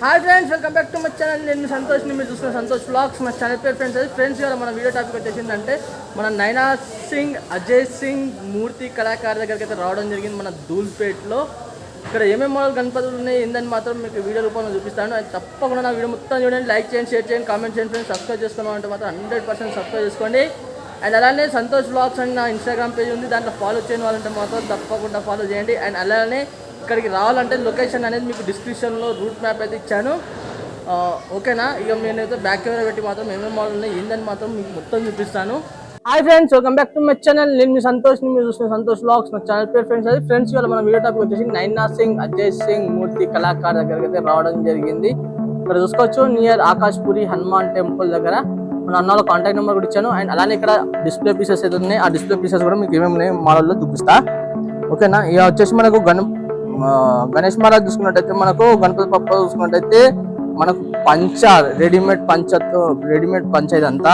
Hi friends, welcome back to my channel. నేను సంతోష్ని, మీరు చూస్తున్న సంతోష్ వ్లాగ్స్. మా ఛానల్ పేరు ఫ్రెండ్స్ ఇవాళ మన వీడియో టాపిక్ వచ్చేసిందంటే మన నైనా సింగ్, అజయ్ సింగ్ మూర్తి కళాకారు దగ్గరికి అయితే రావడం జరిగింది మన ధూల్పేట్లో. ఇక్కడ ఏమేమి మోడల్ గణపతులు ఉన్నాయి ఏందని మాత్రం మీకు వీడియో రూపంలో చూపిస్తాను. అది తప్పకుండా నా వీడియో మొత్తం చూడండి, లైక్ చేయండి, షేర్ చేయండి, కామెంట్ చేయండి ఫ్రెండ్స్. సబ్స్క్రైబ్ చేసుకున్నాం అంటే మాత్రం 100% సబ్స్క్రైబ్ చేసుకోండి. అండ్ అలానే సంతోష్ వ్లాగ్స్ అని నా ఇన్స్టాగ్రామ్ పేజ్ ఉంది, దాంట్లో ఫాలో చేయని వాళ్ళంటే మాత్రం తప్పకుండా ఫాలో చేయండి. అండ్ అలానే ఇక్కడికి రావాలంటే లొకేషన్ అనేది మీకు డిస్క్రిప్షన్లో రూట్ మ్యాప్ అయితే ఇచ్చాను, ఓకేనా? ఇక నేనైతే బ్యాక్ కెమెరా పెట్టి మాత్రం ఏమేమి మోడల్ ఉన్నాయి ఏందని మాత్రం మీకు మొత్తం చూపిస్తాను. Hi friends, welcome back to my channel. నేను మీ సంతోష్ని, మీరు చూస్తున్న సంతోష్ వ్లాగ్స్. మా ఛానల్ పేరు ఫ్రెండ్స్ ఇవాళ మన వీడియో టాపిక్ వచ్చేసి నైనా సింగ్, అజయ్ సింగ్ మూర్తి కళాకారు దగ్గరికి అయితే రావడం జరిగింది. ఇక్కడ చూసుకోవచ్చు, నియర్ ఆకాష్పురి హనుమాన్ టెంపుల్ దగ్గర. మన అన్నలో కాంటాక్ట్ నెంబర్ కూడా ఇచ్చాను. అండ్ అలానే ఇక్కడ డిస్ప్లే పీసెస్ అయితే ఉన్నాయి, ఆ డిస్ప్లే పీసెస్ కూడా మీకు ఏమేమి ఉన్నాయి మోడల్లో చూపిస్తా, ఓకేనా? ఇక వచ్చేసి మనకు గణేష్ మహారాజ్ చూసుకున్నట్టయితే, మనకు గణపతి పప్ప చూసుకున్నట్టయితే మనకు పంచ రెడీమేడ్ పంచ ఇదంతా.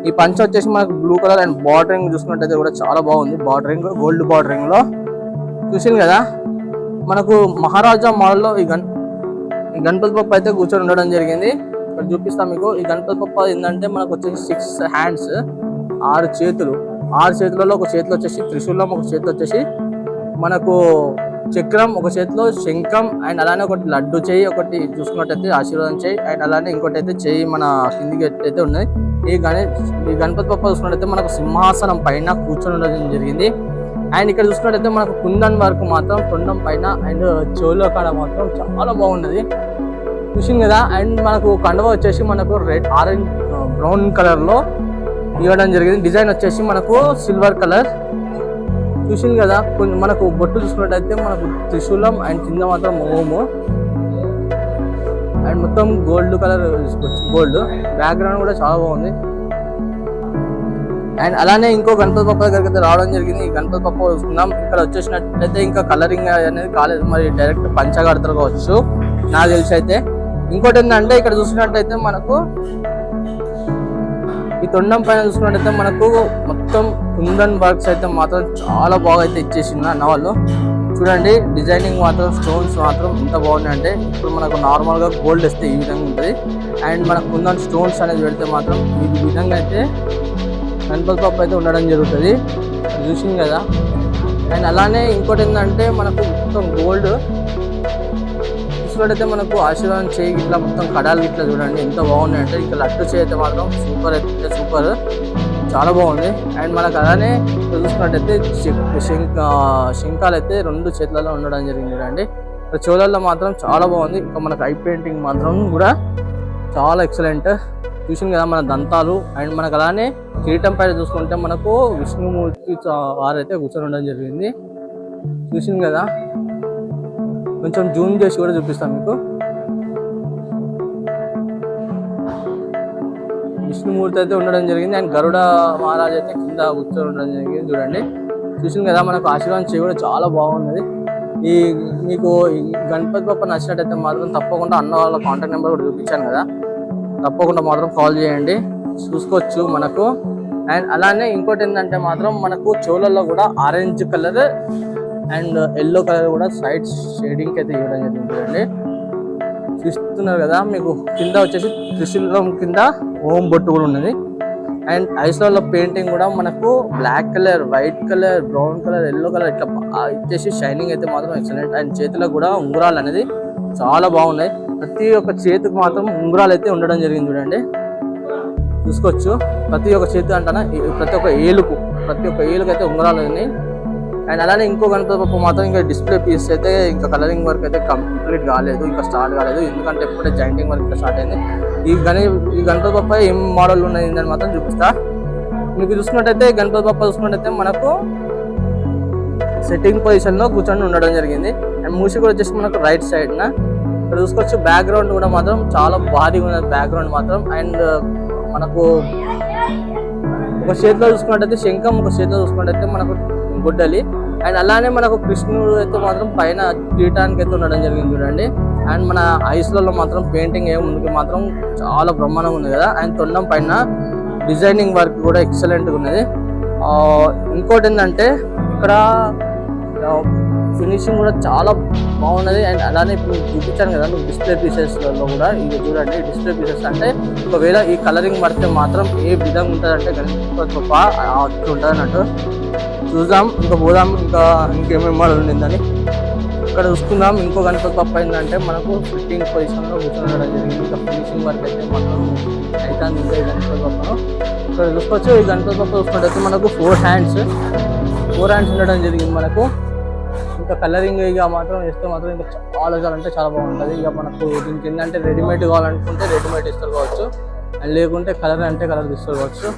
ఈ పంచ వచ్చేసి మనకు బ్లూ కలర్ అండ్ బార్డరింగ్ చూసుకున్నట్టయితే కూడా చాలా బాగుంది. బార్డరింగ్ గోల్డ్ బార్డరింగ్ లో చూసింది కదా. మనకు మహారాజా మోడల్లో ఈ గణపతి పప్ప అయితే కూర్చొని ఉండడం జరిగింది. ఇక్కడ చూపిస్తాం మీకు. ఈ గణపతి పప్ప ఏంటంటే మనకు వచ్చేసి 6 హ్యాండ్స్, 6 చేతులు. 6 చేతులలో ఒక చేతిలో వచ్చేసి త్రిశూలం, ఒక చేతిలో వచ్చేసి మనకు చక్రం, ఒక చేతిలో శంఖం, అండ్ అలానే ఒకటి లడ్డు చేయి, ఒకటి చూసుకున్నట్టయితే ఆశీర్వాదం చేయి, అండ్ అలానే ఇంకోటి అయితే చేయి మన కిందికి అయితే ఉన్నాయి. ఈ గణపతి పప్ప చూసుకున్నట్టయితే మనకు సింహాసనం పైన కూర్చొని ఉండడం జరిగింది. అండ్ ఇక్కడ చూసుకున్నట్టయితే మనకు కుందన్ వరకు మాత్రం తొండం పైన అండ్ చెవులో కాడ మాత్రం చాలా బాగున్నది, చూసింది కదా. అండ్ మనకు కండువ వచ్చేసి మనకు ఆరెంజ్ బ్రౌన్ కలర్ లో ఇవ్వడం జరిగింది. డిజైన్ వచ్చేసి మనకు సిల్వర్ కలర్, చూసింది కదా. మనకు బొట్టు చూసుకున్నట్టయితే మనకు త్రిశూలం అండ్ కింద మాత్రం ఓము అండ్ మొత్తం గోల్డ్ కలర్, గోల్డ్ బ్యాక్గ్రౌండ్ కూడా చాలా బాగుంది. అండ్ అలానే ఇంకో గణపతి పప్ప దగ్గరికి అయితే రావడం జరిగింది. ఈ గణపతి పప్ప చూసుకున్నాం. ఇక్కడ వచ్చేసినట్టయితే ఇంకా కలరింగ్ అనేది కాలేదు, మరి డైరెక్ట్ పంచగడతారు కావచ్చు నాకు తెలిసి అయితే. ఇంకోటి ఏంటంటే ఇక్కడ చూసినట్టయితే మనకు ఈ తొండం పైన చూసుకున్నట్టయితే మనకు మొత్తం కుందన్ వర్క్స్ అయితే మాత్రం చాలా బాగా అయితే ఇచ్చేసింది అన్న వాళ్ళు. చూడండి, డిజైనింగ్ మాత్రం స్టోన్స్ మాత్రం ఎంత బాగున్నాయి అంటే, ఇప్పుడు మనకు నార్మల్గా గోల్డ్ వేస్తే ఈ విధంగా ఉంటుంది, అండ్ మనకు కుందన్ స్టోన్స్ అనేది పెడితే మాత్రం ఈ విధంగా అయితే గణపతి పప్ప అయితే ఉండడం జరుగుతుంది, చూసింది కదా. అండ్ అలానే ఇంకోటి ఏంటంటే మనకు మొత్తం గోల్డ్ చూసుకున్నట్టయితే మనకు ఆశీర్వాదం చేయి ఇట్లా మొత్తం కడాలు ఇట్లా చూడండి ఎంత బాగున్నాయి అంటే. ఇంకా లడ్డు చేయి అయితే మాత్రం సూపర్ అయితే సూపర్, చాలా బాగుంది. అండ్ మనకు అలానే చూసుకున్నట్టయితే శంఖాలు అయితే 2 చేతులలో ఉండడం జరిగింది చూడండి. చెవులలో మాత్రం చాలా బాగుంది. ఇంకా మనకు ఐ పెయింటింగ్ మాత్రం కూడా చాలా ఎక్సలెంట్, చూసింది కదా మన దంతాలు. అండ్ మనకు అలానే కిరీటం పైన చూసుకుంటే మనకు విష్ణుమూర్తి వారైతే కూర్చొని ఉండడం జరిగింది, చూసింది కదా. కొంచెం జూమ్ చేసి కూడా చూపిస్తాం మీకు. విష్ణుమూర్తి అయితే ఉండడం జరిగింది అండ్ గరుడ మహారాజ్ అయితే కింద కూర్చొని ఉండడం జరిగింది చూడండి, చూసింది కదా. మనకు ఆశీర్వాదం చేయి కూడా చాలా బాగున్నది. మీకు గణపతి పప్ప నచ్చినట్టయితే మాత్రం తప్పకుండా అన్న వాళ్ళ కాంటాక్ట్ నెంబర్ కూడా చూపించాను కదా, తప్పకుండా మాత్రం కాల్ చేయండి, చూసుకోవచ్చు మనకు. అండ్ అలానే ఇంకోటి ఏంటంటే మాత్రం మనకు చెవులలో కూడా orange colour and yellow colour కూడా సైడ్ షేడింగ్ అయితే ఇవ్వడం జరిగింది చూడండి, చూస్తున్నారు కదా. మీకు కింద వచ్చేసి త్రిశూలం కింద ఓం బొట్టు కూడా ఉన్నది. అండ్ ఐస్లలో పెయింటింగ్ కూడా మనకు black colour, white colour, brown colour, yellow colour ఇట్లా ఇచ్చేసి షైనింగ్ అయితే మాత్రం ఎక్సలెంట్. అండ్ చేతిలో కూడా ఉంగరాలు అనేది చాలా బాగున్నాయి. ప్రతి ఒక్క చేతికి మాత్రం ఉంగరాలు అయితే ఉండడం జరిగింది చూడండి, చూసుకోవచ్చు. ప్రతి ఒక్క చేతి అంటానా ప్రతి ఒక్క ఏలుకు అయితే ఉంగరాలు ఉన్నాయి. అండ్ అలానే ఇంకో గణపతి పప్ప మాత్రం ఇంకా డిస్ప్లే పీస్ అయితే ఇంకా కలరింగ్ వర్క్ అయితే కంప్లీట్ కాలేదు, ఇంకా స్టార్ట్ కాలేదు, ఎందుకంటే ఎప్పుడే జాయింటింగ్ వర్క్ ఇంకా స్టార్ట్ అయింది. ఈ గణపతి పప్ప ఏం మోడల్ ఉన్నాయి అని మాత్రం చూపిస్తా మీకు. చూసుకున్నట్టయితే గణపతి పప్ప చూసుకున్నట్టయితే మనకు సెట్టింగ్ పొజిషన్ లో కూర్చొని ఉండడం జరిగింది. అండ్ మూసి కూడా వచ్చేసి మనకు రైట్ సైడ్ న ఇక్కడ చూసుకోవచ్చు. బ్యాక్గ్రౌండ్ కూడా మాత్రం చాలా భారీగా ఉన్నది బ్యాక్గ్రౌండ్ మాత్రం. అండ్ మనకు ఒక చేతిలో చూసుకున్నట్టయితే శంఖం, ఒక చేతిలో చూసుకున్నట్టయితే మనకు గుడ్డలి. అండ్ అలానే మనకు కృష్ణుడు అయితే మాత్రం పైన కిరీటానికి అయితే ఉండడం జరిగింది చూడండి. అండ్ మన ఐస్లలో మాత్రం పెయింటింగ్ ముందుకు మాత్రం చాలా బ్రహ్మాండంగా ఉంది కదా. అండ్ తొండం పైన డిజైనింగ్ వర్క్ కూడా ఎక్సలెంట్గా ఉన్నది. ఇంకోటి ఏంటంటే ఇక్కడ ఫినిషింగ్ కూడా చాలా బాగున్నది. అండ్ అలానే ఇప్పుడు చూపించాను కదా మీకు డిస్ప్లే పీసెస్లలో కూడా ఇది చూడండి. డిస్ప్లే పీసెస్ అంటే ఒకవేళ ఈ కలరింగ్ పడితే మాత్రం ఏ విధంగా ఉంటుందంటే గణపతి బప్ప అట్లా ఉంటుంది అన్నట్టు. చూద్దాం, ఇంకా పోదాం, ఇంకేమేమి మోడల్ ఉండిందని ఇక్కడ చూసుకుందాం. ఇంకో గణపతి బప్ప ఏంటంటే మనకు ఫిట్టింగ్ పొజిషన్లో కూర్చోవడం జరిగింది. ఇంకా ఫినిషింగ్ వర్క్ అయితే మాత్రం అయితే ఇంకా ఈ గణపతి బప్పను ఇక్కడ చూసుకోవచ్చు. ఈ గణపతి బప్ప చూసుకుంటే మనకు 4 హ్యాండ్స్ ఉండడం జరిగింది మనకు. ఇంకా కలరింగ్ ఇక మాత్రం వేస్తే మాత్రం ఇంకా చాలా అంటే చాలా బాగుంటుంది. ఇక మనకు దీనికి ఏంటంటే రెడీమేడ్ కావాలనుకుంటే రెడీమేడ్ ఇస్తారు కావచ్చు, అండ్ లేకుంటే కలర్ అంటే కలర్ తీస్తారు కావచ్చు.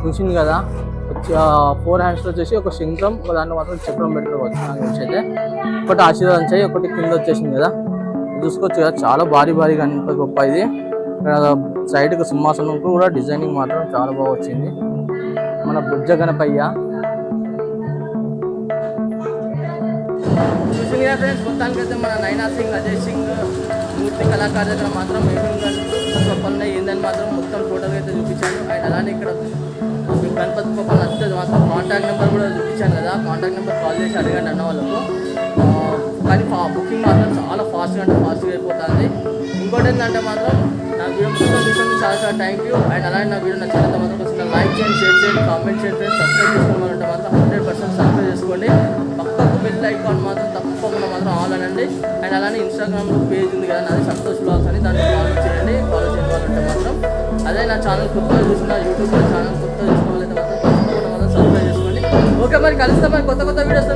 చూసింది కదా 4 హ్యాండ్స్లో వచ్చేసి ఒక శంఖం, ఒక దాంట్లో మాత్రం చక్రం పెట్టుకోవచ్చు. నాకు తెలిసి అయితే ఒకటి ఆశీర్వాదం చేయి, ఒకటి కింద వచ్చేసింది కదా చూసుకోవచ్చు కదా. చాలా భారీ గణపతి బప్ప ఇది. ఇక్కడ సైడ్కి సింహాసనం కూడా డిజైనింగ్ మాత్రం చాలా బాగా వచ్చింది. మన బుజ్జ గణపయ్య చూసింది కదా ఫ్రెండ్స్. మొత్తానికి అయితే మన నైనా సింగ్, అజయ్ సింగ్ మూర్తి కళాకారు దగ్గర మాత్రం ఏమేమి ఏందని మాత్రం మొత్తం టోటల్గా అయితే చూపించాను. అండ్ అలానే ఇక్కడ గణపతి బప్ప నచ్చితే మాత్రం కాంటాక్ట్ నెంబర్ కూడా చూపించాను కదా. కాంటాక్ట్ నెంబర్ కాల్ చేసి అడగండి అన్న వాళ్ళకు. కానీ బుకింగ్ మాత్రం చాలా ఫాస్ట్గా అయిపోతుంది. ఇంకోటి ఏంటంటే మాత్రం నా వీడియో మొత్తం చూసినందుకు చాలా థ్యాంక్ యూ. అండ్ అలానే నా వీడియో నచ్చినంత మాత్రం కొంచెం లైక్ చేయండి, షేర్ చేయండి, కామెంట్ చేయండి ఫ్రెండ్స్. సబ్స్క్రైబ్ చేసుకోవాలంటే మాత్రం 100% సబ్స్క్రైబ్ చేసుకోండి. పక్కకు బెల్ ఐకాన్ మాత్రం తప్పకుండా మాత్రం ఆల్ అనండి. అండ్ అలానే ఇన్స్టాగ్రామ్లో పేజ్ ఉంది కదా నాది, సంతోష్ వ్లాగ్స్ అని, దాన్ని ఫాలో చేయండి. ఫాలో చేసుకోవాలంటే మాత్రం అదే నా ఛానల్ కొత్తగా చూసిన యూట్యూబ్లో ఛానల్ కొత్తగా చూసుకోవాలంటే మాత్రం తప్పకుండా మాత్రం సబ్స్క్రైబ్ చేసుకోండి. ఓకే, మరి కలుస్తాం మరి కొత్త వీడియోస్.